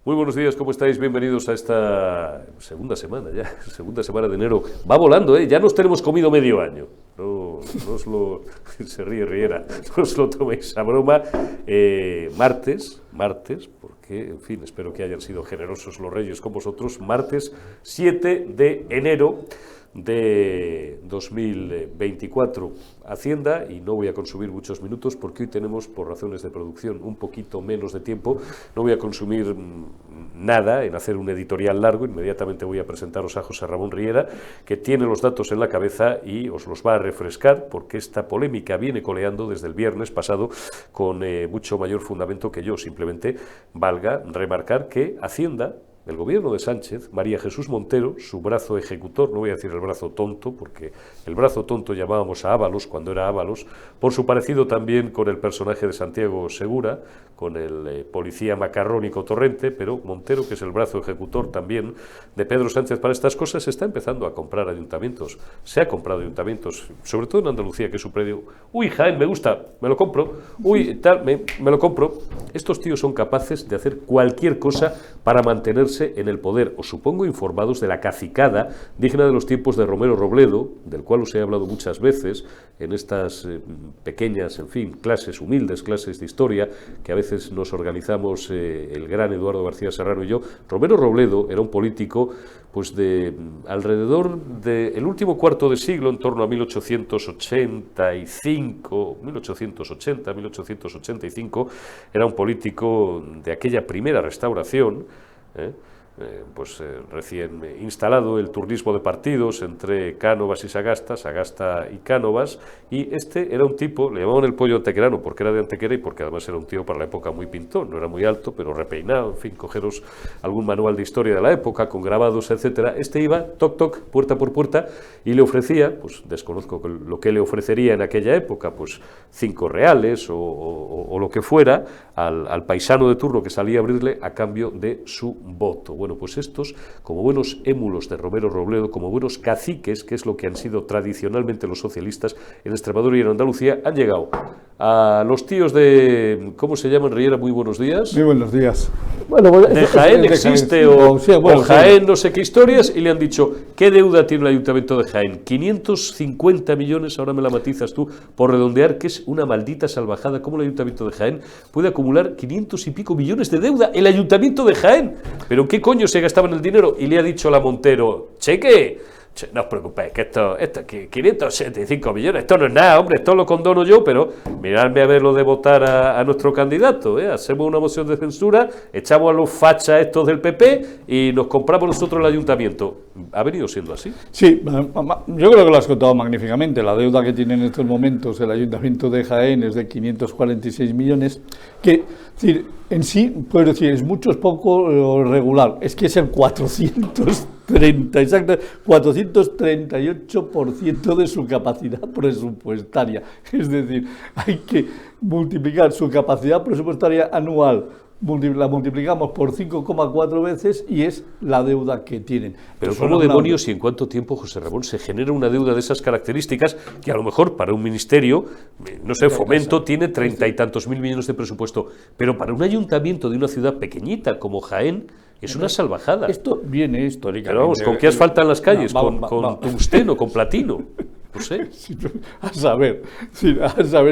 Muy buenos días, ¿cómo estáis? Bienvenidos a esta segunda semana ya, segunda semana de enero. Va volando, ¿eh? Ya nos tenemos comido medio año. No os lo... Se ríe Riera, no os lo toméis a broma. Martes, porque, en fin, espero que hayan sido generosos los reyes con vosotros. Martes 7 de enero de 2024. Hacienda, y no voy a consumir muchos minutos porque hoy tenemos, por razones de producción, un poquito menos de tiempo. No voy a consumir nada en hacer un editorial largo. Inmediatamente voy a presentaros a José Ramón Riera, que tiene los datos en la cabeza y os los va a refrescar, porque esta polémica viene coleando desde el viernes pasado con mucho mayor fundamento que yo. Simplemente valga remarcar que Hacienda, el gobierno de Sánchez, María Jesús Montero, su brazo ejecutor, no voy a decir el brazo tonto, porque el brazo tonto llamábamos a Ábalos cuando era Ábalos, por su parecido también con el personaje de Santiago Segura, con el policía macarrónico Torrente, pero Montero, que es el brazo ejecutor también de Pedro Sánchez para estas cosas, está empezando a comprar ayuntamientos. Se ha comprado ayuntamientos, sobre todo en Andalucía, que es su predio. Uy, Jaén, me gusta, me lo compro. Uy, tal, me lo compro. Estos tíos son capaces de hacer cualquier cosa para mantenerse en el poder. Os supongo informados de la cacicada digna de los tiempos de Romero Robledo, del cual os he hablado muchas veces en estas pequeñas, en fin, clases, humildes clases de historia que a veces nos organizamos el gran Eduardo García Serrano y yo. Romero Robledo era un político pues de alrededor del último cuarto de siglo, en torno a 1885, 1885, era un político de aquella primera restauración, recién instalado el turnismo de partidos entre Cánovas y Sagasta, Sagasta y Cánovas, y este era un tipo, le llamaban el pollo antequerano porque era de Antequera y porque además era un tío para la época muy pintón, no era muy alto, pero repeinado, en fin, cogeros algún manual de historia de la época con grabados, etcétera. Este iba, toc toc, puerta por puerta, y le ofrecía, pues desconozco lo que le ofrecería en aquella época, pues 5 reales o lo que fuera, al paisano de turno que salía a abrirle a cambio de su voto. Bueno, pues estos, como buenos émulos de Romero Robledo, como buenos caciques, que es lo que han sido tradicionalmente los socialistas en Extremadura y en Andalucía, han llegado a los tíos de, ¿cómo se llaman, Riera? Muy buenos días. Muy buenos días. Bueno, de Jaén existe, o Jaén no sé qué historias, y le han dicho, ¿qué deuda tiene el Ayuntamiento de Jaén? 550 millones, ahora me la matizas tú, por redondear, que es una maldita salvajada. ¿Cómo el Ayuntamiento de Jaén puede acumular 500 y pico millones de deuda? El Ayuntamiento de Jaén. ¿Pero qué coño se gastaban el dinero? Y le ha dicho a la Montero, cheque, no os preocupéis, que esto 575 millones, esto no es nada, hombre, esto lo condono yo, pero miradme a ver lo de votar a nuestro candidato, hacemos una moción de censura, echamos a los fachas estos del PP y nos compramos nosotros el ayuntamiento. ¿Ha venido siendo así? Sí, yo creo que lo has contado magníficamente. La deuda que tiene en estos momentos el Ayuntamiento de Jaén es de 546 millones, que, es decir, en sí, puedo decir, es mucho, es poco regular, es que es el 438% de su capacidad presupuestaria. Es decir, hay que multiplicar su capacidad presupuestaria anual, la multiplicamos por 5,4 veces y es la deuda que tienen. Pero ¿cómo demonios y en cuánto tiempo, José Ramón, se genera una deuda de esas características que a lo mejor para un ministerio, no sé, Fomento tiene 30 y tantos mil millones de presupuesto, pero para un ayuntamiento de una ciudad pequeña como Jaén es una salvajada? Esto viene históricamente. Pero vamos, ¿con qué asfalta en las calles? ¿Con tungsteno, con platino? No sé. A saber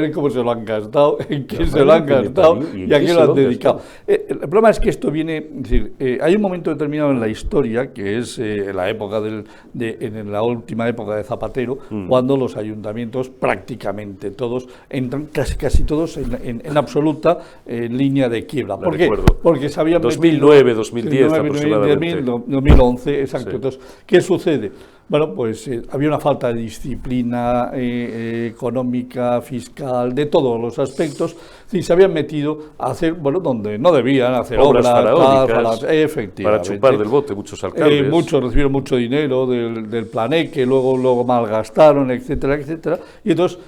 en cómo se lo han gastado, en qué se lo han gastado y a qué lo han dedicado. El problema es que esto viene, es decir, hay un momento determinado en la historia, que es la época en la última época de Zapatero, cuando los ayuntamientos prácticamente todos entran, casi todos en absoluta línea de quiebra. ¿Por qué? Porque se habían 2009, 2010 aproximadamente. 2011, exacto. Sí. Entonces, ¿qué sucede? Bueno, pues había una falta de disciplina económica, fiscal, de todos los aspectos, y se habían metido a hacer, bueno, donde no debían hacer obras faraónicas, efectivamente, para chupar del bote muchos alcaldes. Muchos recibieron mucho dinero del Plané, que luego malgastaron, etcétera, etcétera. Y entonces,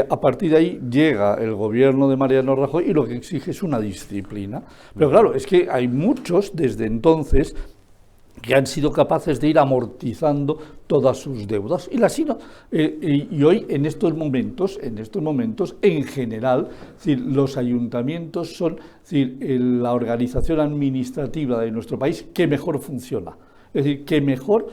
a partir de ahí llega el gobierno de Mariano Rajoy y lo que exige es una disciplina. Pero claro, es que hay muchos desde entonces que han sido capaces de ir amortizando todas sus deudas. Y hoy, en estos momentos, en general, es decir, los ayuntamientos son, es decir, la organización administrativa de nuestro país que mejor funciona. Es decir, que mejor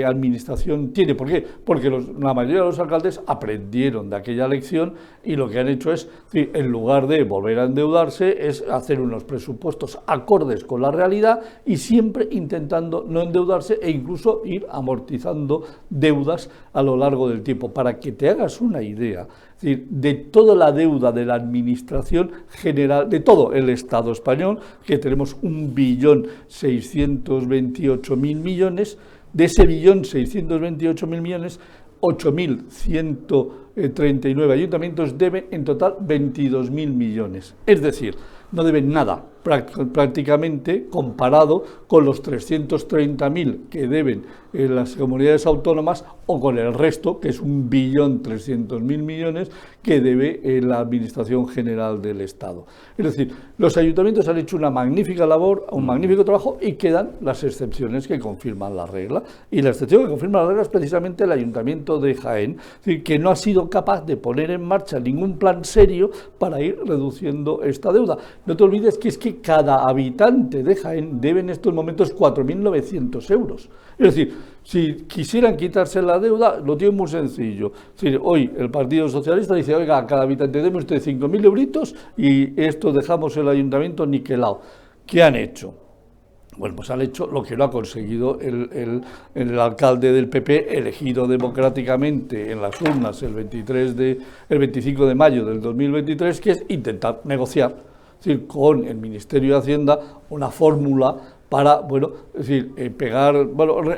administración tiene. ¿Por qué? Porque la mayoría de los alcaldes aprendieron de aquella lección y lo que han hecho es, en lugar de volver a endeudarse, es hacer unos presupuestos acordes con la realidad y siempre intentando no endeudarse e incluso ir amortizando deudas a lo largo del tiempo. Para que te hagas una idea, es decir, de toda la deuda de la administración general, de todo el Estado español, que tenemos 1.628.000 millones, de ese 1.628.000 millones, 8.139 ayuntamientos deben en total 22.000 millones. Es decir, no deben nada, prácticamente comparado con los 330.000 que deben las comunidades autónomas o con el resto, que es 1.300.000 millones, que debe la Administración General del Estado. Es decir, los ayuntamientos han hecho una magnífica labor, un magnífico trabajo, y quedan las excepciones que confirman la regla. Y la excepción que confirma la regla es precisamente el Ayuntamiento de Jaén, es decir, que no ha sido capaz de poner en marcha ningún plan serio para ir reduciendo esta deuda. No te olvides que es que cada habitante de Jaén debe en estos momentos 4.900 euros. Es decir, si quisieran quitarse la deuda, lo tienen muy sencillo. Es decir, hoy el Partido Socialista dice, oiga, a cada habitante deme usted 5.000 euritos y esto dejamos el ayuntamiento niquelado. ¿Qué han hecho? Bueno, pues han hecho lo que no ha conseguido el alcalde del PP, elegido democráticamente en las urnas el 25 de mayo del 2023, que es intentar negociar, es decir, con el Ministerio de Hacienda una fórmula para, es decir,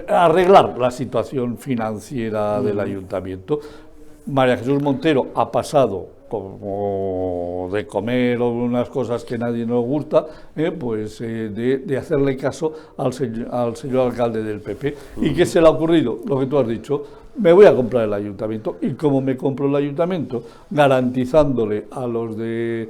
arreglar la situación financiera del ayuntamiento. María Jesús Montero ha pasado como de comer unas cosas que a nadie nos gusta, de hacerle caso al señor alcalde del PP. ¿Y qué se le ha ocurrido? Lo que tú has dicho, me voy a comprar el ayuntamiento. ¿Y cómo me compro el ayuntamiento? Garantizándole a los de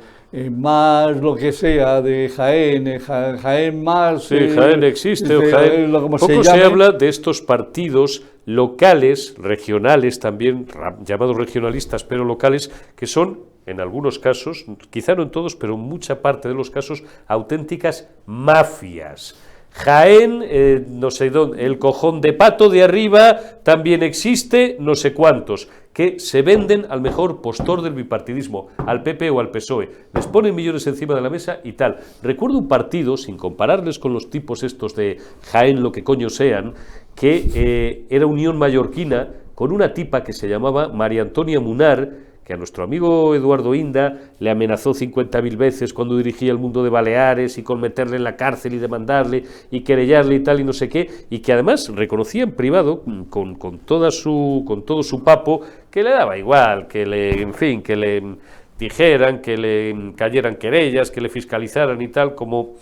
más lo que sea de Jaén, Jaén más... Sí, Jaén existe, o Jaén... Poco se habla de estos partidos locales, regionales también, llamados regionalistas, pero locales, que son, en algunos casos, quizá no en todos, pero en mucha parte de los casos, auténticas mafias. Jaén, no sé dónde, el cojón de pato de arriba también existe, no sé cuántos, que se venden al mejor postor del bipartidismo, al PP o al PSOE. Les ponen millones encima de la mesa y tal. Recuerdo un partido, sin compararles con los tipos estos de Jaén, lo que coño sean, que era Unión Mallorquina, con una tipa que se llamaba María Antonia Munar, que a nuestro amigo Eduardo Inda le amenazó 50.000 veces cuando dirigía el Mundo de Baleares y con meterle en la cárcel y demandarle y querellarle y tal y no sé qué, y que además reconocía en privado con todo su papo que le daba igual, que le dijeran, que le cayeran querellas, que le fiscalizaran y tal, como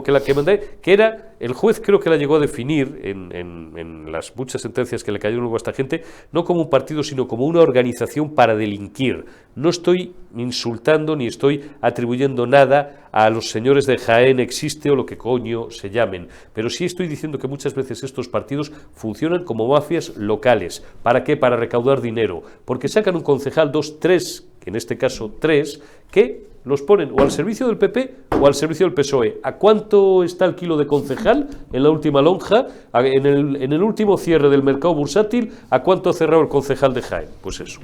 que la que mandé, que era, el juez creo que la llegó a definir en las muchas sentencias que le cayeron luego a esta gente, no como un partido, sino como una organización para delinquir. No estoy insultando ni estoy atribuyendo nada a los señores de Jaén Existe o lo que coño se llamen, pero sí estoy diciendo que muchas veces estos partidos funcionan como mafias locales. ¿Para qué? Para recaudar dinero, porque sacan un concejal, 2, 3, que en este caso 3, que los ponen o al servicio del PP o al servicio del PSOE. ¿A cuánto está el kilo de concejal en la última lonja? En el último cierre del mercado bursátil, ¿a cuánto ha cerrado el concejal de Jaén? Pues eso.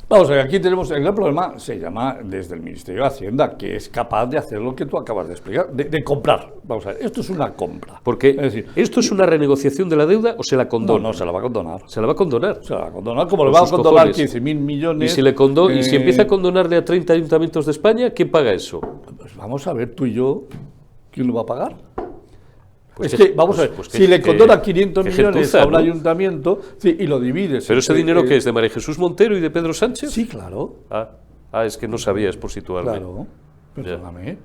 Vamos a ver, aquí tenemos el gran problema, se llama desde el Ministerio de Hacienda, que es capaz de hacer lo que tú acabas de explicar, de comprar. Vamos a ver, esto es una compra. Porque, es decir, ¿esto es una renegociación de la deuda o se la condona? No, se la va a condonar. ¿Se la va a condonar? Se la va a condonar, como le va a condonar 15.000 millones. Y si empieza a condonarle a 30 ayuntamientos de España, ¿quién paga eso? Pues vamos a ver, tú y yo, ¿quién lo va a pagar? Pues vamos a ver, si le condona 500 millones a un ayuntamiento y lo divides... ¿Pero ese dinero qué es, de María Jesús Montero y de Pedro Sánchez? Sí, claro. Es que no sabía, es por situarme. Claro, perdóname.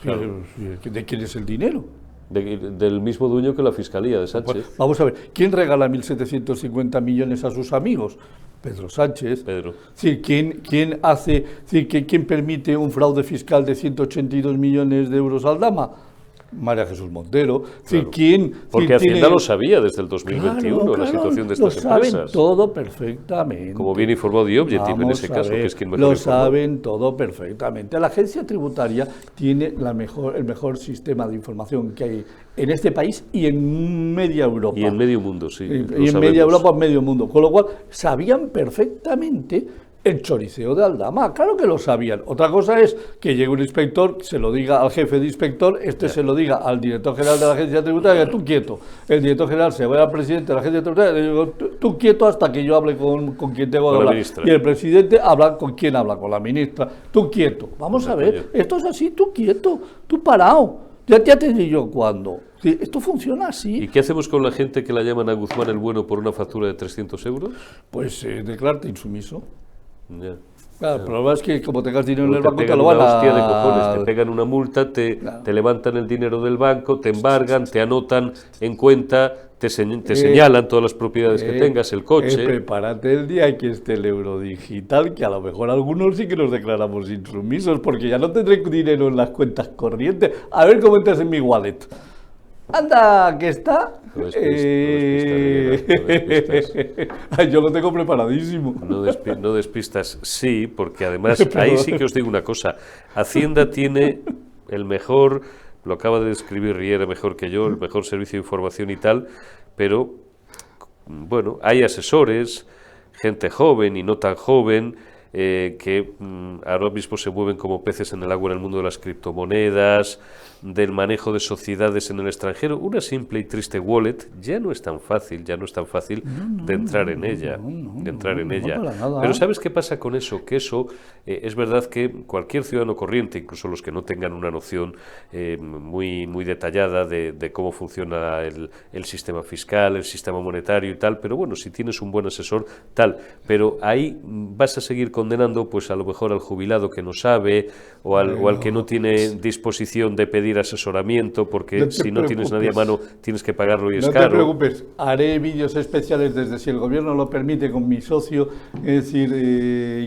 Claro. ¿De quién es el dinero? Del mismo dueño que la Fiscalía de Sánchez. Pues, vamos a ver, ¿quién regala 1.750 millones a sus amigos? Pedro Sánchez. Pedro. Sí, ¿quién permite un fraude fiscal de 182 millones de euros al Dama? María Jesús Montero. Claro. ¿Quién, porque quién Hacienda tiene... lo sabía desde el 2021, claro, la situación de lo estas empresas. saben todo perfectamente. Como bien informado The Objective en ese caso, que es quien mejor lo informó. saben todo perfectamente. La agencia tributaria tiene el mejor sistema de información que hay en este país y en media Europa. Y en medio mundo, sí. Y en media Europa, en medio mundo. Con lo cual, sabían perfectamente el choriceo de Aldama, claro que lo sabían. Otra cosa es que llegue un inspector, se lo diga al jefe de inspector, se lo diga al director general de la agencia tributaria, tú quieto. El director general se va al presidente de la agencia tributaria, le digo, tú quieto hasta que yo hable con quien tengo que hablar. Y el presidente habla con quien habla, con la ministra. Tú quieto. Vamos a ver, esto es así, tú quieto, tú parado. Ya te diré yo cuándo. Sí, esto funciona así. ¿Y qué hacemos con la gente que la llaman a Guzmán el Bueno por una factura de 300 euros? Pues declararte insumiso. Ya. Claro, el problema es que como tengas dinero en el banco te te lo van a... hostia de cojones, te pegan una multa, te levantan el dinero del banco, te embargan, te anotan en cuenta, te señalan todas las propiedades que tengas, el coche. Prepárate el día que esté el euro digital, que a lo mejor algunos sí que nos declaramos insumisos, porque ya no tendré dinero en las cuentas corrientes. A ver cómo entras en mi wallet. Anda, que está. No despistas. Yo lo tengo preparadísimo. No despistas, sí, porque además ahí sí que os digo una cosa. Hacienda tiene el mejor, lo acaba de describir Riera mejor que yo, el mejor servicio de información y tal, pero bueno, hay asesores, gente joven y no tan joven, que ahora mismo se mueven como peces en el agua en el mundo de las criptomonedas, del manejo de sociedades en el extranjero. Una simple y triste wallet ya no es tan fácil, de entrar en ella, Pero ¿sabes qué pasa con eso? Que eso es verdad que cualquier ciudadano corriente, incluso los que no tengan una noción muy detallada de cómo funciona el sistema fiscal, el sistema monetario y tal, pero bueno, si tienes un buen asesor, tal, pero ahí vas a seguir condenando pues a lo mejor al jubilado que no sabe o al que no tiene disposición de pedir asesoramiento, porque si no tienes nadie a mano tienes que pagarlo y es caro. No te preocupes, haré vídeos especiales desde, si el gobierno lo permite, con mi socio, es decir,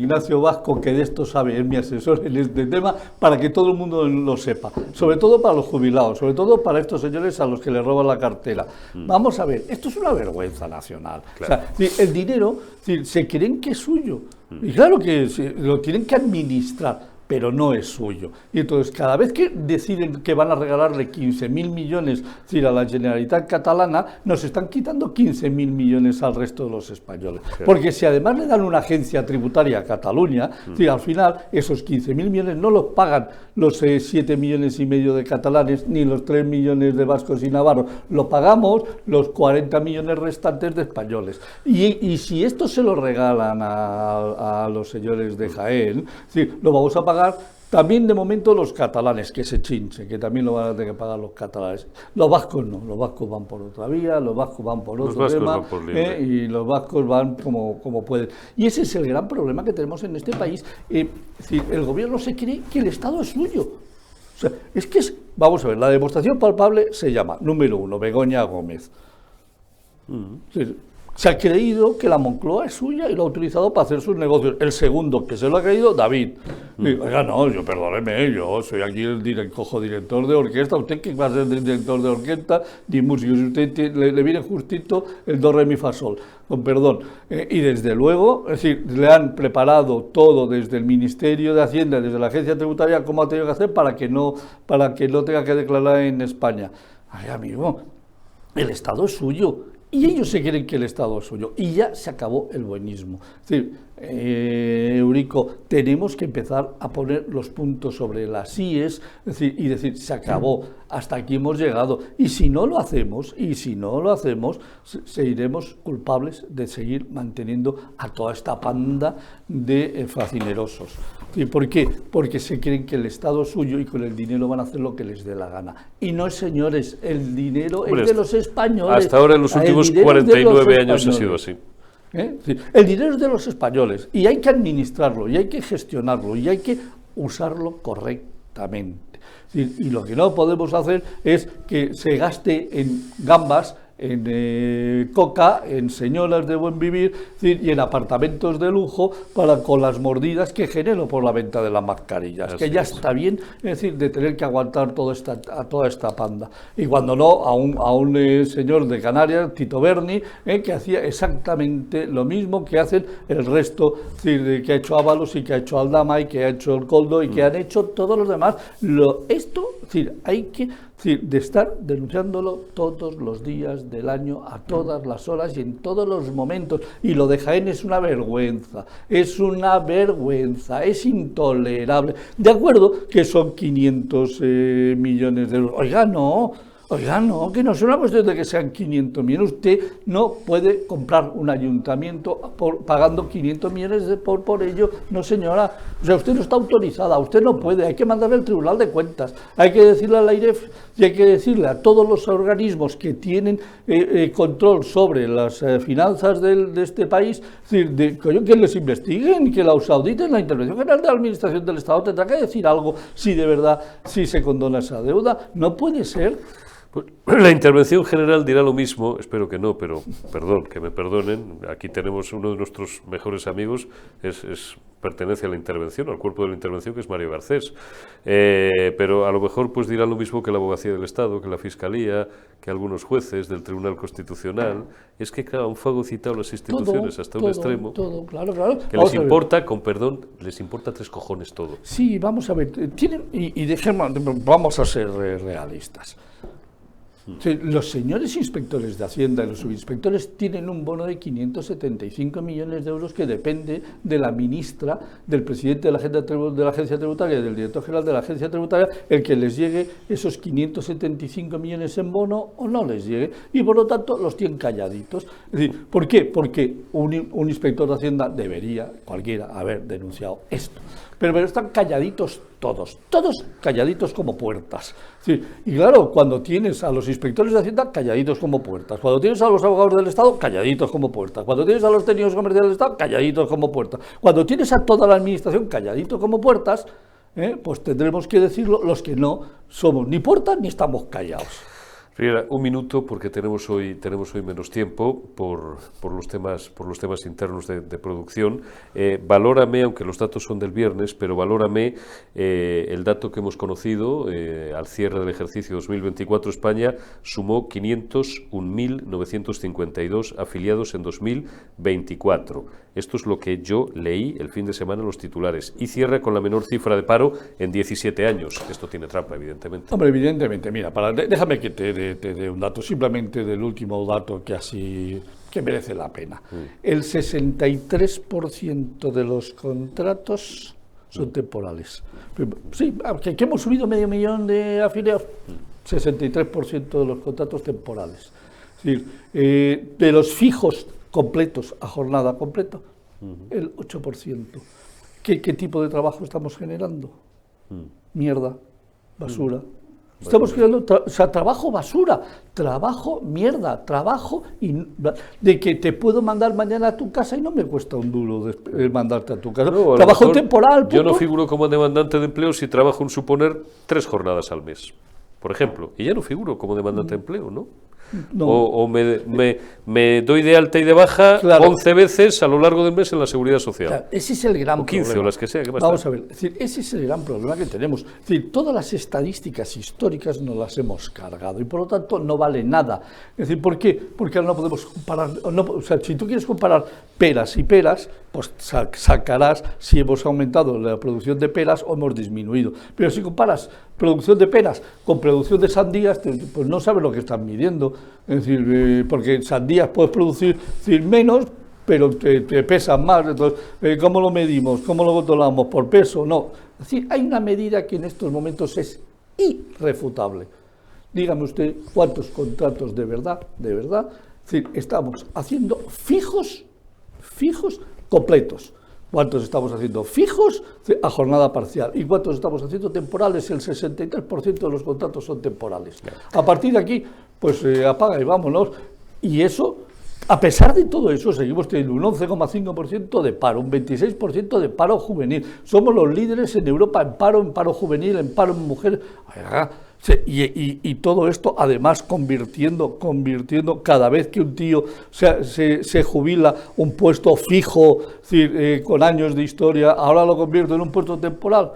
Ignacio Vasco, que de esto sabe, es mi asesor en este tema, para que todo el mundo lo sepa, sobre todo para los jubilados, sobre todo para estos señores a los que les roban la cartera. Vamos a ver, esto es una vergüenza nacional. Claro. O sea, el dinero se creen que es suyo, y claro que lo tienen que administrar, pero no es suyo. Y entonces, cada vez que deciden que van a regalarle 15.000 millones a la Generalitat catalana, nos están quitando 15.000 millones al resto de los españoles. Claro. Porque si además le dan una agencia tributaria a Cataluña, al final esos 15.000 millones no los pagan los 7 millones y medio de catalanes, ni los 3 millones de vascos y navarros, lo pagamos los 40 millones restantes de españoles. Y si esto se lo regalan a los señores de Jaén, lo vamos a pagar también de momento los catalanes, que se chinchen, que también lo van a tener que pagar los catalanes. Los vascos no, los vascos van por otra vía, los vascos van por otro tema, y los vascos van como pueden. Y ese es el gran problema que tenemos en este país. El gobierno se cree que el Estado es suyo. O sea, vamos a ver, la demostración palpable se llama, número 1, Begoña Gómez. Se ha creído que la Moncloa es suya y lo ha utilizado para hacer sus negocios. El segundo que se lo ha creído, David. Oiga, no, perdóneme, yo soy aquí el cojo director de orquesta. Usted que va a ser director de orquesta, ni músico, si usted le viene justito el do, re, mi, fa, sol. Con perdón. Y desde luego, es decir, le han preparado todo desde el Ministerio de Hacienda, desde la agencia tributaria, cómo ha tenido que hacer para que no tenga que declarar en España. Ay, amigo, el Estado es suyo. Y ellos se creen que el Estado es suyo. Y ya se acabó el buenismo. Es decir, Eurico, tenemos que empezar a poner los puntos sobre las íes, y decir, se acabó, hasta aquí hemos llegado. Y si no lo hacemos, seguiremos culpables de seguir manteniendo a toda esta panda de facinerosos. ¿Y por qué? Porque se creen que el Estado es suyo y con el dinero van a hacer lo que les dé la gana. Y no, señores, el dinero es de los españoles. Hasta ahora en los últimos 49 años ha sido así. El dinero es de los españoles y hay que administrarlo y hay que gestionarlo y hay que usarlo correctamente. Y lo que no podemos hacer es que se gaste en gambas en coca, en señoras de buen vivir, y en apartamentos de lujo con las mordidas que genero por la venta de las mascarillas, que ya está bien, es decir, de tener que aguantar a toda esta panda. Y cuando no, a un señor de Canarias, Tito Berni, que hacía exactamente lo mismo que hacen el resto, es decir, que ha hecho Ábalos y que ha hecho Aldama y que ha hecho el Coldo y que han hecho todos los demás. Esto, es decir, hay que de estar denunciándolo todos los días del año, a todas las horas y en todos los momentos. Y lo de Jaén es una vergüenza, es intolerable. De acuerdo que son 500 millones de euros. Oiga, no, que no es una cuestión de que sean 500 millones. Usted no puede comprar un ayuntamiento pagando 500 millones por ello. No, señora. O sea, usted no está autorizada, usted no puede. Hay que mandarle al Tribunal de Cuentas, hay que decirle a la AIREF y hay que decirle a todos los organismos que tienen control sobre las finanzas de este país, es decir, que les investiguen, que los auditen. La Intervención General de la Administración del Estado tendrá que decir algo si de verdad se condona esa deuda. No puede ser. Pues, la Intervención General dirá lo mismo, espero que no, pero perdón, que me perdonen. Aquí tenemos uno de nuestros mejores amigos, pertenece a la Intervención, al cuerpo de la Intervención, que es Mario Garcés, pero a lo mejor pues dirá lo mismo que la Abogacía del Estado, que la Fiscalía, que algunos jueces del Tribunal Constitucional. Es que, claro, han fagocitado las instituciones hasta un extremo, claro. que les importa, con perdón, les importa 3 cojones todo. Sí, vamos a ver, vamos a ser realistas. Los señores inspectores de Hacienda y los subinspectores tienen un bono de 575 millones de euros que depende de la ministra, del presidente de la Agencia Tributaria y del director general de la Agencia Tributaria, el que les llegue esos 575 millones en bono o no les llegue, y por lo tanto los tienen calladitos. Es decir, ¿por qué? Porque un inspector de Hacienda debería, cualquiera, haber denunciado esto. Pero están calladitos todos calladitos como puertas. Sí, y claro, cuando tienes a los inspectores de Hacienda, calladitos como puertas. Cuando tienes a los abogados del Estado, calladitos como puertas. Cuando tienes a los técnicos comerciales del Estado, calladitos como puertas. Cuando tienes a toda la administración calladitos como puertas, pues tendremos que decirlo los que no somos ni puertas ni estamos callados. Riera, un minuto, porque tenemos hoy menos tiempo por los temas internos de producción. Valórame, aunque los datos son del viernes, pero valórame el dato que hemos conocido. Al cierre del ejercicio 2024, España sumó 501.952 afiliados en 2024. Esto es lo que yo leí el fin de semana en los titulares. Y cierra con la menor cifra de paro en 17 años. Esto tiene trampa, evidentemente. Hombre, evidentemente. Mira, déjame que te dé un dato, simplemente del último dato que merece la pena. El 63% de los contratos son temporales. Sí, que hemos subido 500.000 de afiliados, 63% de los contratos temporales. Es decir, de los fijos completos a jornada completa, el 8%. ¿Qué tipo de trabajo estamos generando? Mierda, basura. Estamos creando trabajo basura, trabajo mierda, trabajo de que te puedo mandar mañana a tu casa y no me cuesta un duro mandarte a tu casa. No, trabajo temporal. Yo no figuro como demandante de empleo si trabajo en suponer 3 jornadas al mes, por ejemplo, y ya no figuro como demandante de empleo, ¿no? No. O me doy de alta y de baja, claro, 11 veces a lo largo del mes en la Seguridad Social. Claro, ese es el gran 15 problema. O las que sea. Vamos a ver, es decir, ese es el gran problema que tenemos. Es decir, todas las estadísticas históricas nos las hemos cargado y por lo tanto no vale nada. Es decir, ¿por qué? Porque ahora no podemos comparar. O sea, si tú quieres comparar peras y peras, pues sacarás si hemos aumentado la producción de peras o hemos disminuido. Pero si comparas producción de peras con producción de sandías, pues no sabes lo que estás midiendo. Es decir, porque sandías puedes producir menos, pero te pesan más. Entonces, ¿cómo lo medimos? ¿Cómo lo controlamos? ¿Por peso? No. Es decir, hay una medida que en estos momentos es irrefutable. Dígame usted cuántos contratos de verdad, es decir, estamos haciendo fijos completos. ¿Cuántos estamos haciendo fijos a jornada parcial? ¿Y cuántos estamos haciendo temporales? El 63% de los contratos son temporales. A partir de aquí, pues apaga y vámonos. Y eso, a pesar de todo eso, seguimos teniendo un 11,5% de paro, un 26% de paro juvenil. Somos los líderes en Europa en paro juvenil, en paro en mujeres. Sí, y todo esto, además, convirtiendo cada vez que un tío se jubila un puesto fijo, es decir, con años de historia, ahora lo convierte en un puesto temporal.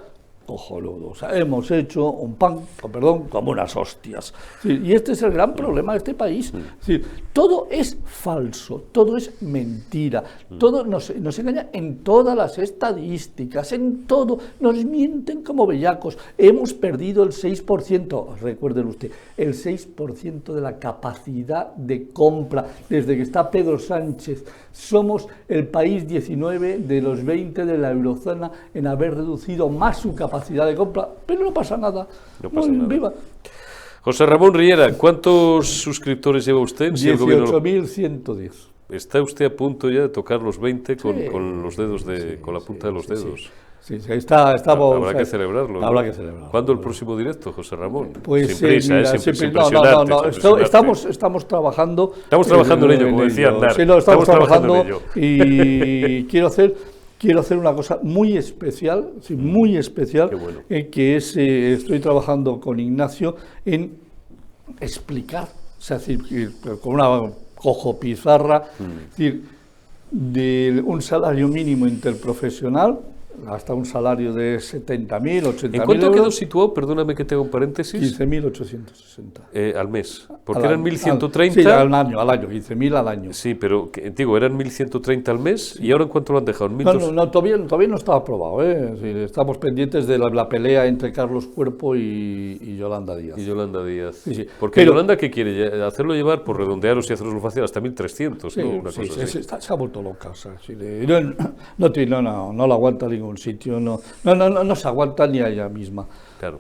Cojonudo, o sea, hemos hecho un pan, perdón, como unas hostias. Sí, y este es el gran problema de este país. Sí, todo es falso, todo es mentira, todo nos engaña en todas las estadísticas, en todo, nos mienten como bellacos. Hemos perdido el 6%, recuerden usted, el 6% de la capacidad de compra desde que está Pedro Sánchez. Somos el país 19 de los 20 de la eurozona en haber reducido más su capacidad de compra, pero no pasa nada. No pasa nada. Viva. José Ramón Riera, ¿cuántos suscriptores lleva usted? 18.110. ¿Está usted a punto ya de tocar los 20 con los dedos con la punta de los dedos? Sí, estamos, habrá que celebrarlo. ¿No? Habrá que celebrarlo. ¿Cuándo el próximo directo, José Ramón? Pues sin prisa, mira, no. Estamos trabajando. Estamos trabajando en ello, como decía Andar. Sí, estamos trabajando en ello. Y quiero hacer una cosa muy especial, sí, muy especial, bueno. Que es, estoy trabajando con Ignacio en explicar, o sea, es decir, con una cojo pizarra, es decir, de un salario mínimo interprofesional hasta un salario de 70.000, 80.000 ¿En cuánto quedó situado? Perdóname que te haga un paréntesis. 15.860. Al mes. Porque eran 1.130. Sí, al año, 15.000 al año. Sí, pero digo, eran 1.130 al mes, ¿y ahora en cuánto lo han dejado? No, todavía no está aprobado. Sí, estamos pendientes de la pelea entre Carlos Cuerpo y Yolanda Díaz. Sí. Porque Yolanda, ¿qué quiere? Hacerlo llevar, por redondearos y hacerlo fácil, hasta 1.300, sí, ¿no? Una cosa así. Se ha vuelto loca. O sea, no la aguanta ningún sitio, no se aguanta ni a ella misma. Claro.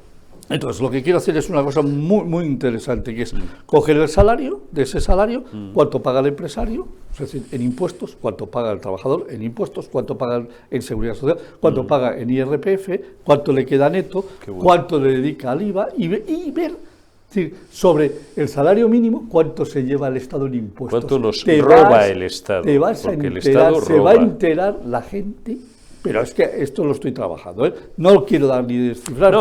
Entonces, lo que quiero hacer es una cosa muy, muy interesante, que es coger el salario, de ese salario, cuánto paga el empresario, es decir, en impuestos, cuánto paga el trabajador en impuestos, cuánto paga en seguridad social, cuánto paga en IRPF, cuánto le queda neto, cuánto le dedica al IVA, y ver, es decir, sobre el salario mínimo, cuánto se lleva el Estado en impuestos. ¿Cuánto nos roba el Estado? Te vas a enterar, se va a enterar la gente. Pero es que esto lo estoy trabajando, ¿eh? No quiero dar ni descifrar,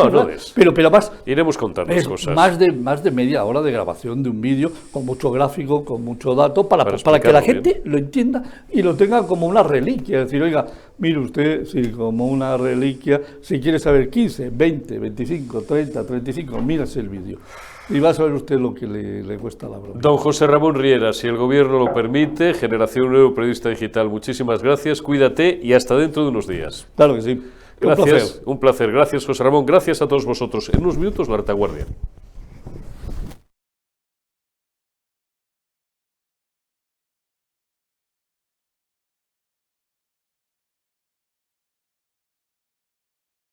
pero más... Iremos contando cosas. Más de media hora de grabación de un vídeo, con mucho gráfico, con mucho dato, para que la gente lo entienda y lo tenga como una reliquia. Es decir, oiga, mire usted, sí, como una reliquia, si quiere saber 15, 20, 25, 30, 35, mírase el vídeo. Y va a saber usted lo que le cuesta la broma. Don José Ramón Riera, si el gobierno lo permite, Generación Nuevo Periodista Digital, muchísimas gracias, cuídate y hasta dentro de unos días. Claro que sí. Gracias, un placer. Gracias, José Ramón. Gracias a todos vosotros. En unos minutos, la retaguardia.